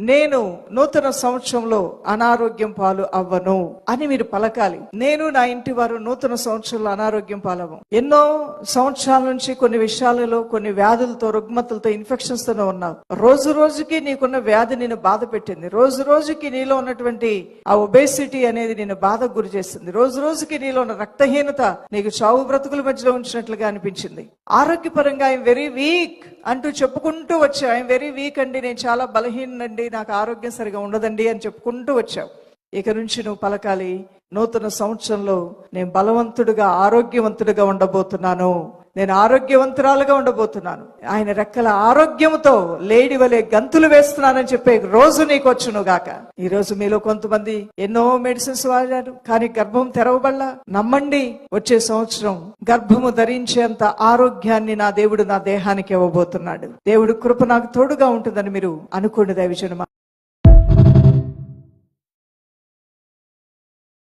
నేను నూతన సంవత్సరంలో అనారోగ్యం పాలు అవ్వను అని మీరు పలకాలి. నేను నా ఇంటి వారు నూతన సంవత్సరంలో అనారోగ్యం పాలవ్వం. ఎన్నో సంవత్సరాల నుంచి కొన్ని విషయాలలో కొన్ని వ్యాధులతో, రుగ్మతలతో, ఇన్ఫెక్షన్స్ తో ఉన్నావు. రోజు రోజుకి నీకున్న వ్యాధి నిన్ను బాధ పెట్టింది. రోజు రోజుకి నీలో ఉన్నటువంటి ఆ ఒబేసిటీ అనేది నిన్ను బాధకు గురి చేస్తుంది. రోజు రోజుకి నీలో ఉన్న రక్తహీనత నీకు చావు బ్రతుకుల మధ్యలో ఉంచినట్లుగా అనిపించింది. ఆరోగ్యపరంగా ఐఎమ్ వెరీ వీక్ అంటూ చెప్పుకుంటూ వచ్చావు. ఐఎమ్ వెరీ వీక్ అండి, నేను చాలా బలహీనండి, నాకు ఆరోగ్యం సరిగా ఉండదండి అని చెప్పుకుంటూ వచ్చావు. ఇక నుంచి నువ్వు పలకాలి, నూతన సంవత్సరంలో నేను బలవంతుడుగా, ఆరోగ్యవంతుడుగా ఉండబోతున్నాను, నేను ఆరోగ్యవంతురాలుగా ఉండబోతున్నాను, ఆయన రెక్కల ఆరోగ్యంతో లేడి వలె గంతులు వేస్తున్నానని చెప్పే రోజు నీకు వచ్చును గాక. ఈ రోజు మీలో కొంతమంది ఎన్నో మెడిసిన్స్ వాడారు, కానీ గర్భం తెరవబడలా. నమ్మండి, వచ్చే సంవత్సరం గర్భము ధరించేంత ఆరోగ్యాన్ని నా దేవుడు నా దేహానికి ఇవ్వబోతున్నాడు. దేవుడు కృప నాకు తోడుగా ఉంటుందని మీరు అనుకోండి దైవజనమా.